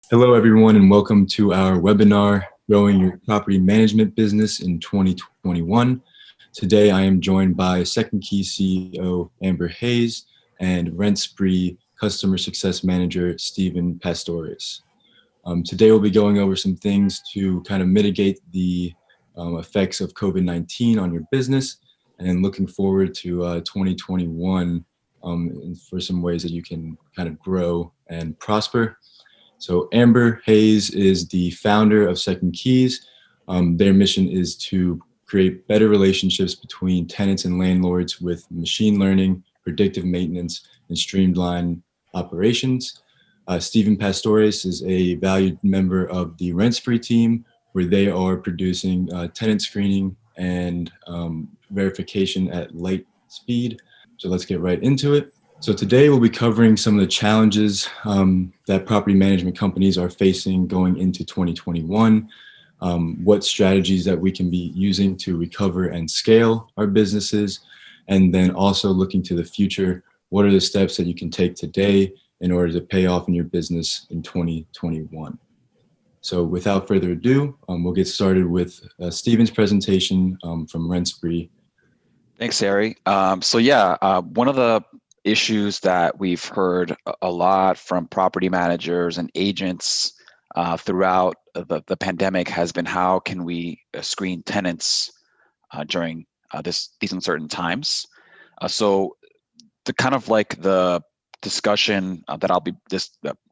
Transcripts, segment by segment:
Hello, everyone, and welcome to our webinar, Growing Your Property Management Business in 2021. Today, I am joined by SecondKeys CEO Amber Hayes and RentSpree Customer Success Manager Stephen Pastores. Today, we'll be going over some things to kind of mitigate the effects of COVID-19 on your business, and looking forward to 2021 for some ways that you can kind of grow and prosper. So Amber Hayes is the founder of SecondKeys. Their mission is to create better relationships between tenants and landlords with machine learning, predictive maintenance, and streamlined operations. Stephen Pastores is a valued member of the RentSpree team, where they are producing tenant screening and verification at light speed. So let's get right into it. So today we'll be covering some of the challenges that property management companies are facing going into 2021, what strategies that we can be using to recover and scale our businesses, and then also looking to the future, what are the steps that you can take today in order to pay off in your business in 2021. So without further ado, we'll get started with Stephen's presentation from RentSpree. Thanks, Harry. One of the issues that we've heard a lot from property managers and agents throughout the pandemic has been how can we screen tenants during these uncertain times. So the kind of like the discussion that I'll be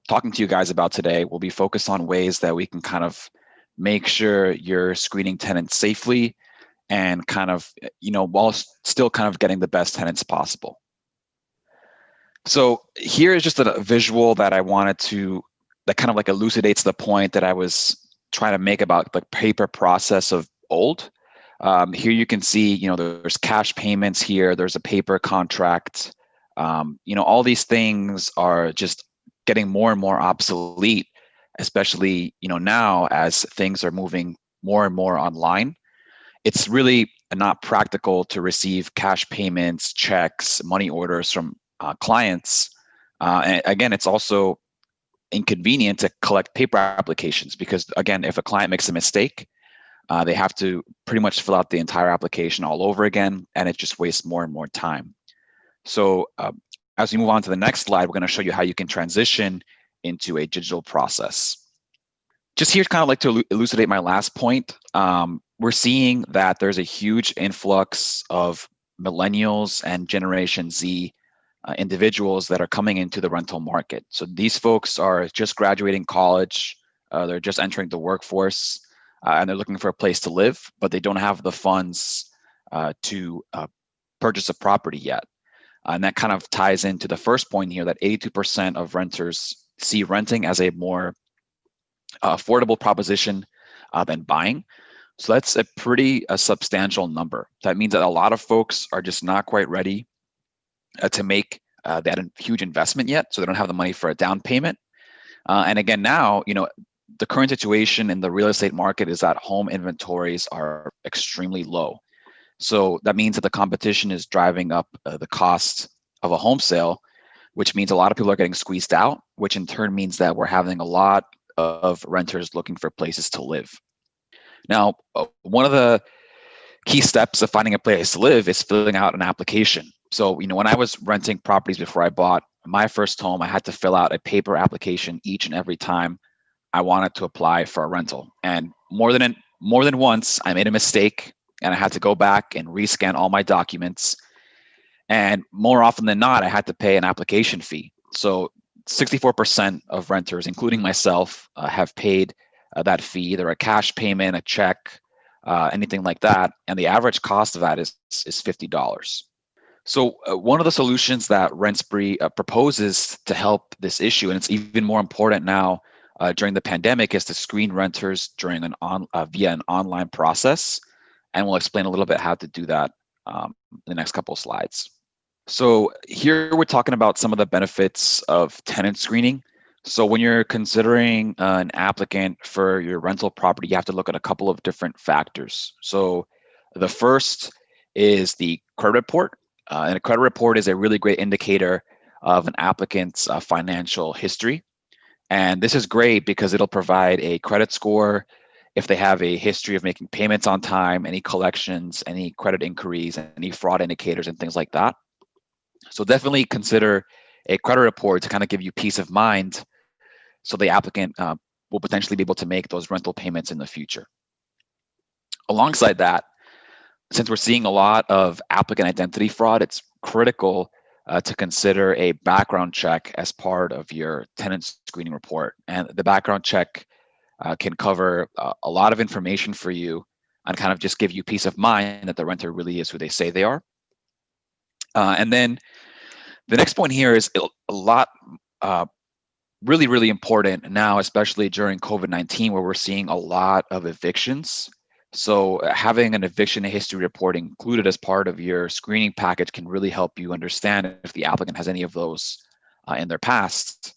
talking to you guys about today will be focused on ways that we can kind of make sure you're screening tenants safely and kind of, while still kind of getting the best tenants possible. So here is just a visual that I wanted that kind of like elucidates the point that I was trying to make about the paper process of old. Here you can see, there's cash payments here, there's a paper contract. All these things are just getting more and more obsolete, especially, now as things are moving more and more online. It's really not practical to receive cash payments, checks, money orders from clients. And again, it's also inconvenient to collect paper applications because, again, if a client makes a mistake, they have to pretty much fill out the entire application all over again, and it just wastes more and more time. So as we move on to the next slide, we're going to show you how you can transition into a digital process. Just here, kind of like to elucidate my last point, we're seeing that there's a huge influx of millennials and Generation Z individuals that are coming into the rental market. So these folks are just graduating college, they're just entering the workforce, and they're looking for a place to live, but they don't have the funds to purchase a property yet. And that kind of ties into the first point here that 82% of renters see renting as a more affordable proposition than buying. So that's a pretty substantial number. That means that a lot of folks are just not quite ready to make that huge investment yet, so they don't have the money for a down payment. And again, now, the current situation in the real estate market is that home inventories are extremely low. So that means that the competition is driving up the cost of a home sale, which means a lot of people are getting squeezed out, which in turn means that we're having a lot of renters looking for places to live. Now, one of the key steps of finding a place to live is filling out an application. So, when I was renting properties before I bought my first home, I had to fill out a paper application each and every time I wanted to apply for a rental. And more than once, I made a mistake and I had to go back and rescan all my documents. And more often than not, I had to pay an application fee. So 64% of renters, including myself, have paid that fee, either a cash payment, a check, anything like that. And the average cost of that is $50. So one of the solutions that RentSpree proposes to help this issue, and it's even more important now during the pandemic, is to screen renters during via an online process. And we'll explain a little bit how to do that in the next couple of slides. So here we're talking about some of the benefits of tenant screening. So when you're considering an applicant for your rental property, you have to look at a couple of different factors. So the first is the credit report. And a credit report is a really great indicator of an applicant's financial history. And this is great because it'll provide a credit score if they have a history of making payments on time, any collections, any credit inquiries, any fraud indicators, and things like that. So definitely consider a credit report to kind of give you peace of mind so the applicant will potentially be able to make those rental payments in the future. Alongside that, since we're seeing a lot of applicant identity fraud, it's critical to consider a background check as part of your tenant screening report. And the background check can cover a lot of information for you and kind of just give you peace of mind that the renter really is who they say they are. And then the next point here is a lot really, really important now, especially during COVID-19, where we're seeing a lot of evictions. So having an eviction history report included as part of your screening package can really help you understand if the applicant has any of those in their past.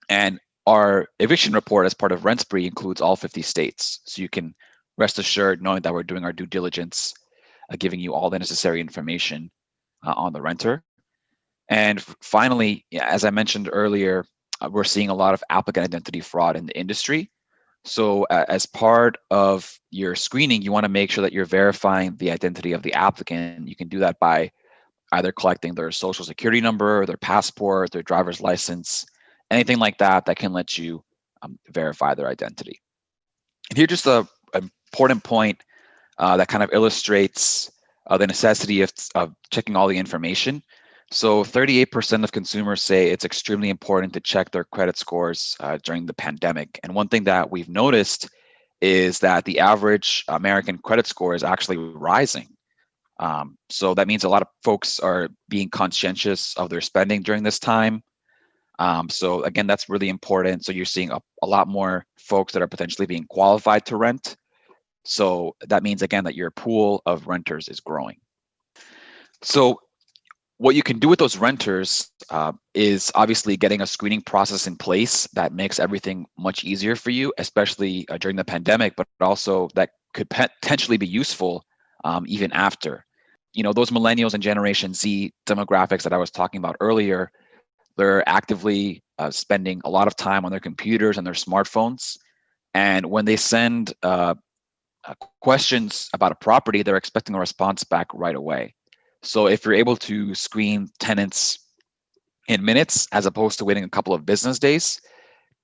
And our eviction report as part of RentSpree includes all 50 states. So you can rest assured knowing that we're doing our due diligence, giving you all the necessary information on the renter. And finally, as I mentioned earlier, we're seeing a lot of applicant identity fraud in the industry. So as part of your screening, you want to make sure that you're verifying the identity of the applicant. You can do that by either collecting their social security number, their passport, their driver's license, anything like that that can let you verify their identity. And here's just an important point that kind of illustrates the necessity of checking all the information. So 38% of consumers say it's extremely important to check their credit scores during the pandemic. And one thing that we've noticed is that the average American credit score is actually rising. So that means a lot of folks are being conscientious of their spending during this time. So again, that's really important. So you're seeing a lot more folks that are potentially being qualified to rent. So that means, again, that your pool of renters is growing. So what you can do with those renters is obviously getting a screening process in place that makes everything much easier for you, especially during the pandemic, but also that could potentially be useful even after. You know, those millennials and Generation Z demographics that I was talking about earlier, they're actively spending a lot of time on their computers and their smartphones. And when they send questions about a property, they're expecting a response back right away. So if you're able to screen tenants in minutes as opposed to waiting a couple of business days,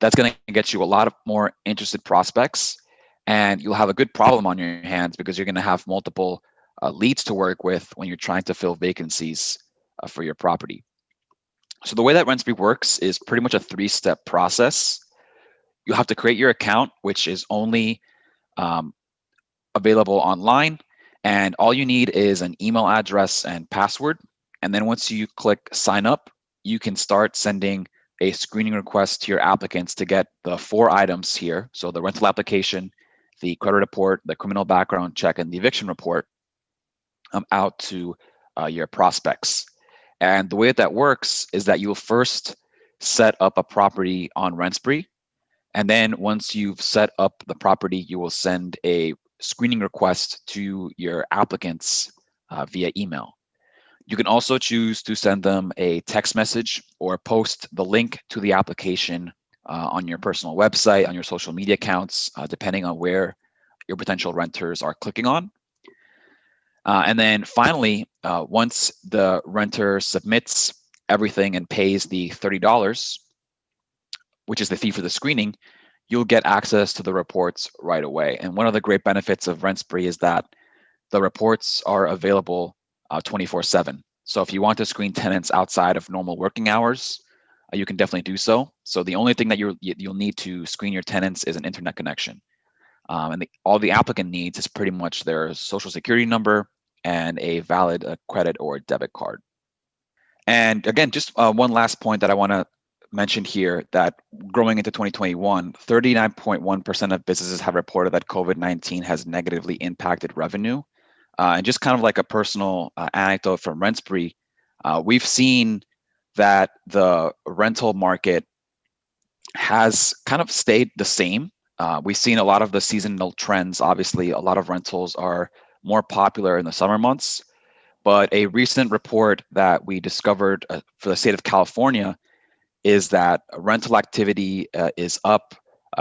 that's going to get you a lot of more interested prospects, and you'll have a good problem on your hands because you're going to have multiple leads to work with when you're trying to fill vacancies for your property. So the way that RentSpree works is pretty much a 3-step process. You have to create your account, which is only available online. And all you need is an email address and password. And then once you click sign up, you can start sending a screening request to your applicants to get the 4 items here. So the rental application, the credit report, the criminal background check, and the eviction report out to your prospects. And the way that works is that you'll first set up a property on RentSpree. And then once you've set up the property, you will send a screening request to your applicants via email. You can also choose to send them a text message or post the link to the application on your personal website, on your social media accounts, depending on where your potential renters are clicking on. And then finally, once the renter submits everything and pays the $30, which is the fee for the screening, you'll get access to the reports right away. And one of the great benefits of RentSpree is that the reports are available 24/7. So if you want to screen tenants outside of normal working hours, you can definitely do so. So the only thing that you'll need to screen your tenants is an internet connection. And all the applicant needs is pretty much their social security number and a valid credit or debit card. And again, just one last point that I want to mention here, that growing into 2021, 39.1% of businesses have reported that COVID-19 has negatively impacted revenue. And just kind of like a personal anecdote from RentSpree, we've seen that the rental market has kind of stayed the same. We've seen a lot of the seasonal trends. Obviously, a lot of rentals are more popular in the summer months, but a recent report that we discovered for the state of California is that rental activity is up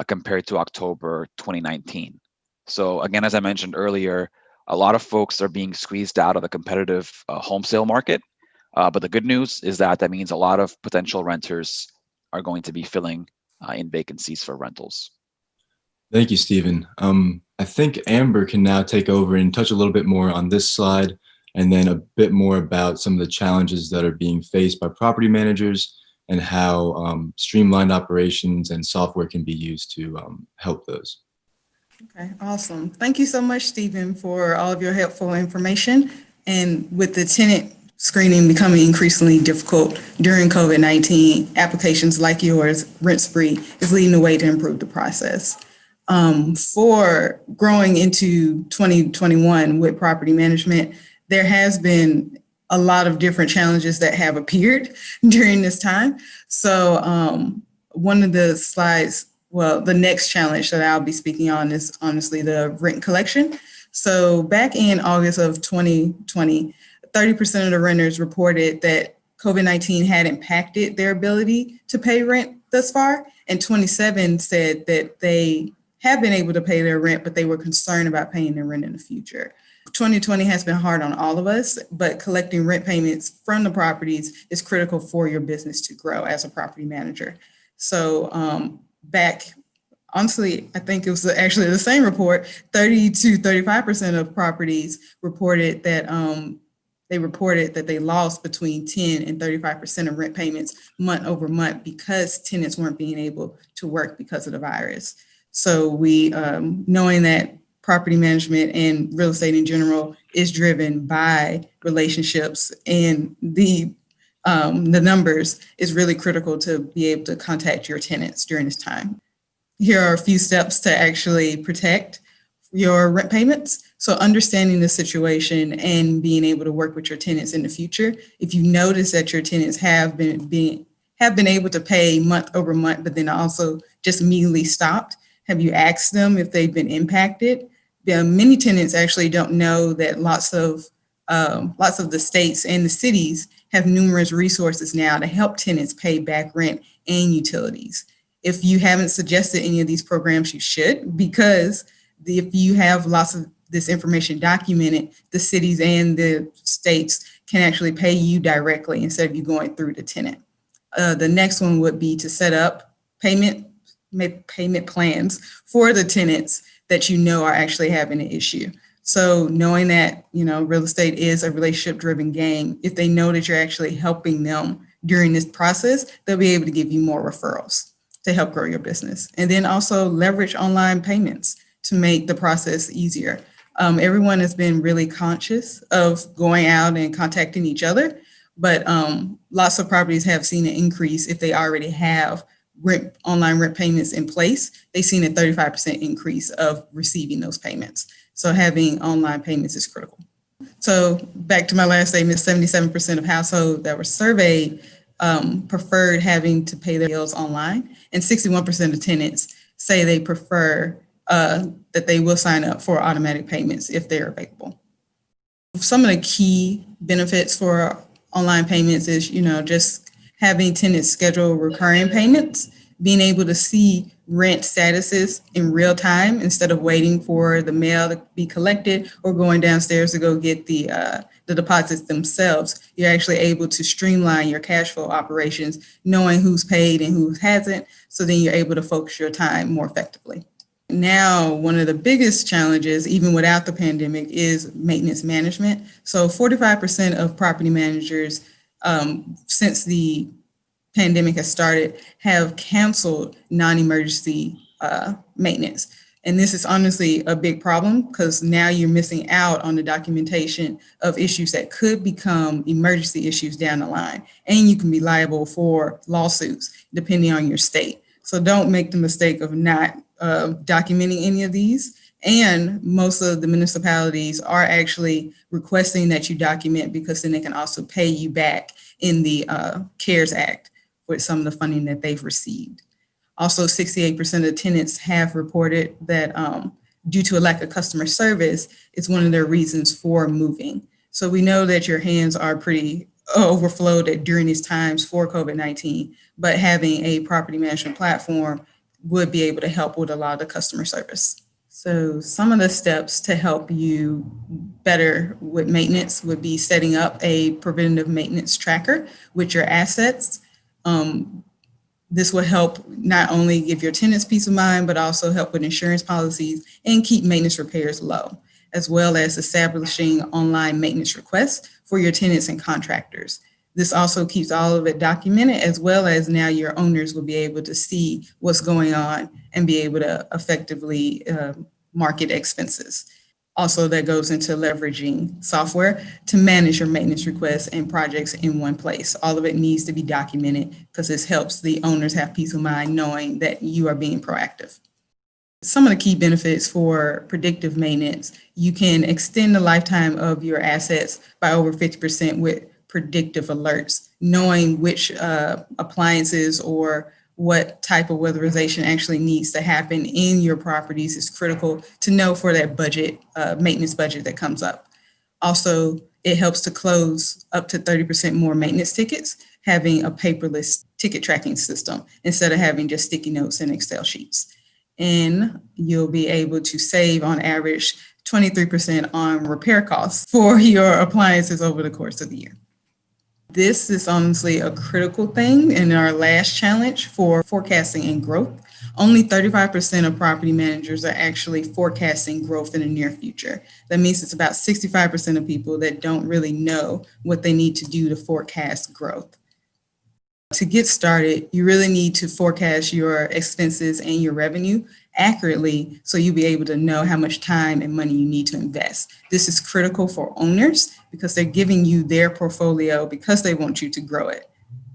compared to October 2019. So again, as I mentioned earlier, a lot of folks are being squeezed out of the competitive home sale market. But the good news is that that means a lot of potential renters are going to be filling in vacancies for rentals. Thank you, Stephen. I think Amber can now take over and touch a little bit more on this slide, and then a bit more about some of the challenges that are being faced by property managers and how streamlined operations and software can be used to help those. Okay, awesome. Thank you so much, Stephen, for all of your helpful information. And with the tenant screening becoming increasingly difficult during COVID-19, applications like yours, RentSpree, is leading the way to improve the process. For growing into 2021 with property management, there has been a lot of different challenges that have appeared during this time. So one of the slides, well, the next challenge that I'll be speaking on is honestly the rent collection. So back in August of 2020, 30% of the renters reported that COVID-19 had impacted their ability to pay rent thus far, and 27 said that they have been able to pay their rent, but they were concerned about paying their rent in the future. 2020 has been hard on all of us, but collecting rent payments from the properties is critical for your business to grow as a property manager. So honestly, I think it was actually the same report, 30 to 35% of properties reported that they lost between 10 and 35% of rent payments month over month because tenants weren't being able to work because of the virus. So we, knowing that property management and real estate in general is driven by relationships and the numbers, is really critical to be able to contact your tenants during this time. Here are a few steps to actually protect your rent payments. So understanding the situation and being able to work with your tenants in the future. If you notice that your tenants have been able to pay month over month, but then also just immediately stopped, have you asked them if they've been impacted? Many tenants actually don't know that lots of the states and the cities have numerous resources now to help tenants pay back rent and utilities. If you haven't suggested any of these programs, you should, because if you have lots of this information documented, the cities and the states can actually pay you directly instead of you going through the tenant. The next one would be to set up payment plans for the tenants that you know are actually having an issue. So knowing that, real estate is a relationship-driven game, if they know that you're actually helping them during this process, they'll be able to give you more referrals to help grow your business. And then also leverage online payments to make the process easier. Everyone has been really conscious of going out and contacting each other, but lots of properties have seen an increase if they already have online rent payments in place. They've seen a 35% increase of receiving those payments. So having online payments is critical. So back to my last statement, 77% of households that were surveyed preferred having to pay their bills online, and 61% of tenants say they prefer that they will sign up for automatic payments if they're available. Some of the key benefits for online payments is, just having tenants schedule recurring payments, being able to see rent statuses in real time instead of waiting for the mail to be collected or going downstairs to go get the deposits themselves. You're actually able to streamline your cash flow operations, knowing who's paid and who hasn't, so then you're able to focus your time more effectively. Now, one of the biggest challenges, even without the pandemic, is maintenance management. So 45% of property managers since the pandemic has started have canceled non-emergency maintenance. And this is honestly a big problem because now you're missing out on the documentation of issues that could become emergency issues down the line. And you can be liable for lawsuits depending on your state. So don't make the mistake of not documenting any of these. And most of the municipalities are actually requesting that you document because then they can also pay you back in the CARES Act with some of the funding that they've received. Also, 68% of tenants have reported that due to a lack of customer service, it's one of their reasons for moving. So we know that your hands are pretty overflowed during these times for COVID-19, but having a property management platform would be able to help with a lot of the customer service. So some of the steps to help you better with maintenance would be setting up a preventative maintenance tracker with your assets. This will help not only give your tenants peace of mind, but also help with insurance policies and keep maintenance repairs low, as well as establishing online maintenance requests for your tenants and contractors. This also keeps all of it documented, as well as now your owners will be able to see what's going on and be able to effectively market expenses. Also, that goes into leveraging software to manage your maintenance requests and projects in one place. All of it needs to be documented because this helps the owners have peace of mind knowing that you are being proactive. Some of the key benefits for predictive maintenance, you can extend the lifetime of your assets by over 50% with predictive alerts, knowing which appliances or what type of weatherization actually needs to happen in your properties is critical to know for that budget, maintenance budget that comes up. Also, it helps to close up to 30% more maintenance tickets, having a paperless ticket tracking system instead of having just sticky notes and Excel sheets. And you'll be able to save on average 23% on repair costs for your appliances over the course of the year. This is honestly a critical thing in our last challenge for forecasting and growth. Only 35% of property managers are actually forecasting growth in the near future. That means it's about 65% of people that don't really know what they need to do to forecast growth. To get started, you really need to forecast your expenses and your revenue accurately so you'll be able to know how much time and money you need to invest. This is critical for owners because they're giving you their portfolio because they want you to grow it.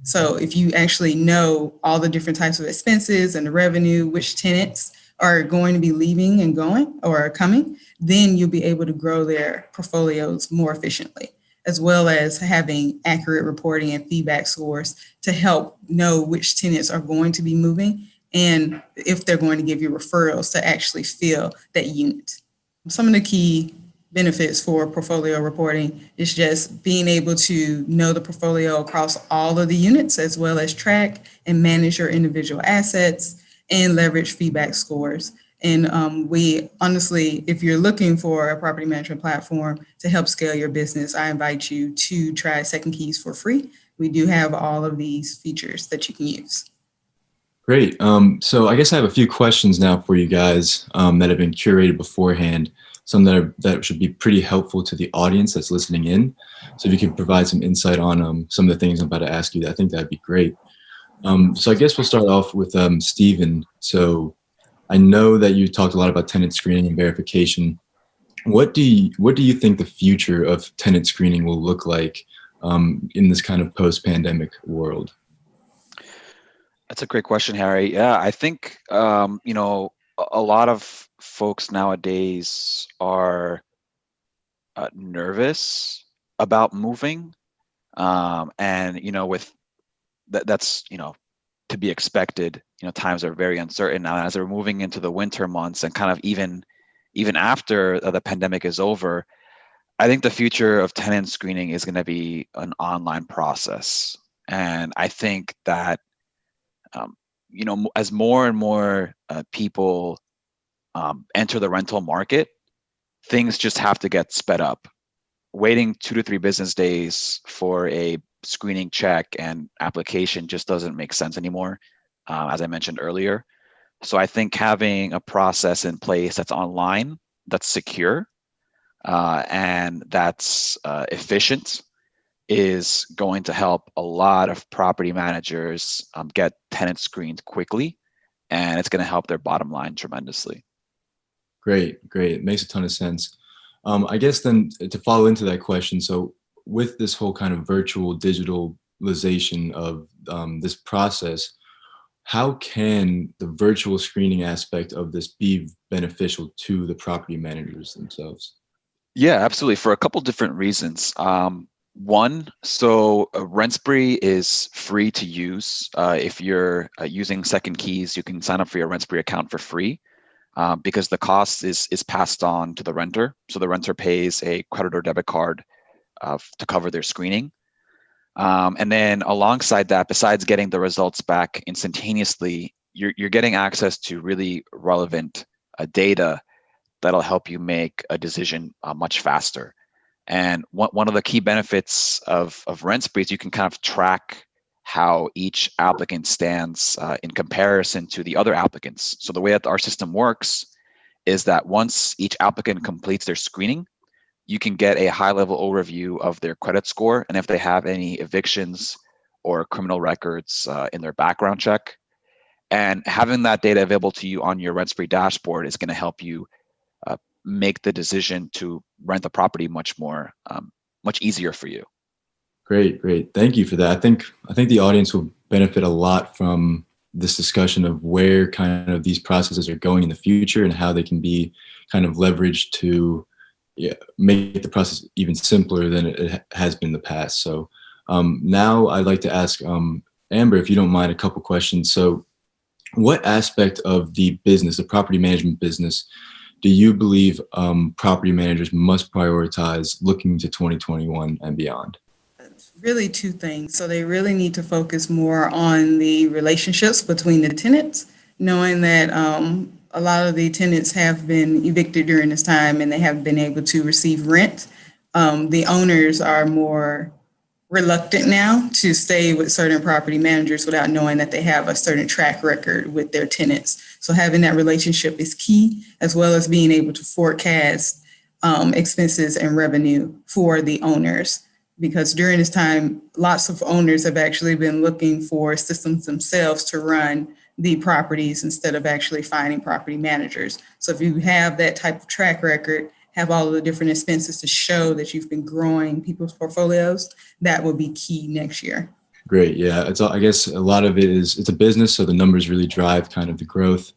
So if you actually know all the different types of expenses and the revenue, which tenants are going to be leaving and going or coming, then you'll be able to grow their portfolios more efficiently, as well as having accurate reporting and feedback scores to help know which tenants are going to be moving and if they're going to give you referrals to actually fill that unit. Some of the key benefits for portfolio reporting is just being able to know the portfolio across all of the units, as well as track and manage your individual assets and leverage feedback scores. And we honestly, if you're looking for a property management platform to help scale your business, I invite you to try SecondKeys for free. We do have all of these features that you can use. Great. So I guess I have a few questions now for you guys that have been curated beforehand, some that should be pretty helpful to the audience that's listening in. So if you could provide some insight on some of the things I'm about to ask you, I think that'd be great. So I guess we'll start off with Stephen. So I know that you talked a lot about tenant screening and verification. What do you think the future of tenant screening will look like in this kind of post-pandemic world? That's a great question, Harry. Yeah, I think a lot of folks nowadays are nervous about moving, and with that's to be expected. Times are very uncertain now as we're moving into the winter months, and kind of even after the pandemic is over. I think the future of tenant screening is going to be an online process, and I think that as more and more people enter the rental market, things just have to get sped up. Waiting 2 to 3 business days for a screening check and application just doesn't make sense anymore, as I mentioned earlier. So I think having a process in place that's online, that's secure, and that's efficient is going to help a lot of property managers get tenants screened quickly, and it's going to help their bottom line tremendously. Great. Makes a ton of sense. I guess then to follow into that question, so with this whole kind of virtual digitalization of this process, how can the virtual screening aspect of this be beneficial to the property managers themselves? Yeah, absolutely. For a couple different reasons. One, so RentSpree is free to use. If you're using SecondKeys, you can sign up for your RentSpree account for free because the cost is passed on to the renter. So the renter pays a credit or debit card to cover their screening. And then alongside that, besides getting the results back instantaneously, you're getting access to really relevant data that'll help you make a decision much faster. And one of the key benefits of RentSpree is you can kind of track how each applicant stands in comparison to the other applicants. So the way that our system works is that once each applicant completes their screening, you can get a high-level overview of their credit score and if they have any evictions or criminal records in their background check. And having that data available to you on your RentSpree dashboard is going to help you make the decision to rent the property much easier for you. Great. Thank you for that. I think the audience will benefit a lot from this discussion of where kind of these processes are going in the future and how they can be kind of leveraged to make the process even simpler than it has been in the past. So now I'd like to ask Amber, if you don't mind, a couple questions. So what aspect of the business, the property management business, do you believe property managers must prioritize looking to 2021 and beyond? Really two things. So they really need to focus more on the relationships between the tenants, knowing that a lot of the tenants have been evicted during this time and they have been able to receive rent. The owners are more reluctant now to stay with certain property managers without knowing that they have a certain track record with their tenants. So having that relationship is key, as well as being able to forecast expenses and revenue for the owners. Because during this time, lots of owners have actually been looking for systems themselves to run the properties instead of actually finding property managers. So if you have that type of track record, have all of the different expenses to show that you've been growing people's portfolios, that will be key next year. Great. Yeah. I guess a lot of it is, it's a business, so the numbers really drive kind of the growth.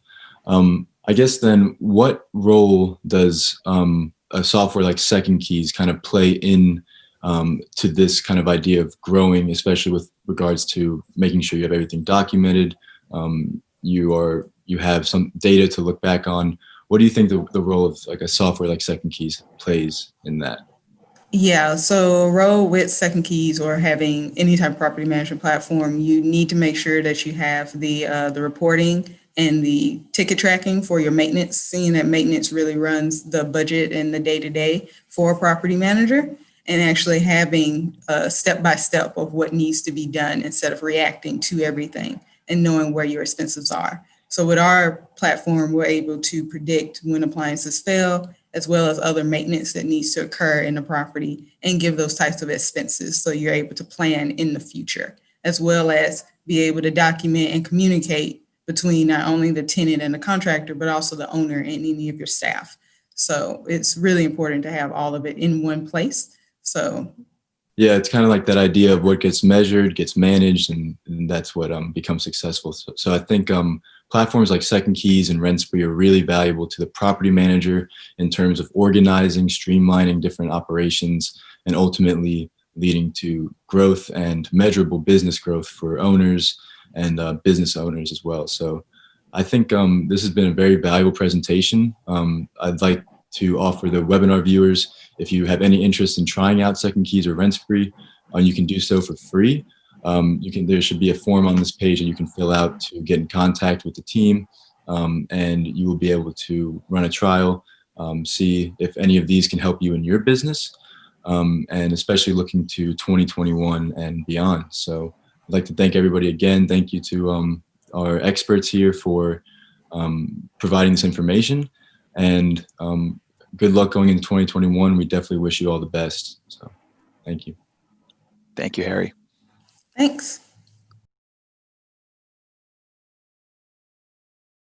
I guess then what role does a software like SecondKeys kind of play in to this kind of idea of growing, especially with regards to making sure you have everything documented, you have some data to look back on? What do you think the role of like a software like SecondKeys plays in that? Yeah, so a role with SecondKeys or having any type of property management platform, you need to make sure that you have the reporting and the ticket tracking for your maintenance, seeing that maintenance really runs the budget and the day-to-day for a property manager, and actually having a step-by-step of what needs to be done instead of reacting to everything and knowing where your expenses are. So with our platform, we're able to predict when appliances fail, as well as other maintenance that needs to occur in the property and give those types of expenses. So you're able to plan in the future, as well as be able to document and communicate between not only the tenant and the contractor, but also the owner and any of your staff. So it's really important to have all of it in one place. So yeah, it's kind of like that idea of what gets measured gets managed, and that's what becomes successful. So I think platforms like SecondKeys and RentSpree are really valuable to the property manager in terms of organizing, streamlining different operations, and ultimately leading to growth and measurable business growth for owners and business owners as well. So I think this has been a very valuable presentation. I'd like to offer the webinar viewers, if you have any interest in trying out SecondKeys or RentSpree, you can do so for free. There should be a form on this page that you can fill out to get in contact with the team, and you will be able to run a trial, see if any of these can help you in your business, and especially looking to 2021 and beyond. So I'd like to thank everybody again. Thank you to our experts here for providing this information, and good luck going into 2021. We definitely wish you all the best. So thank you. Thank you, Harry. thanks.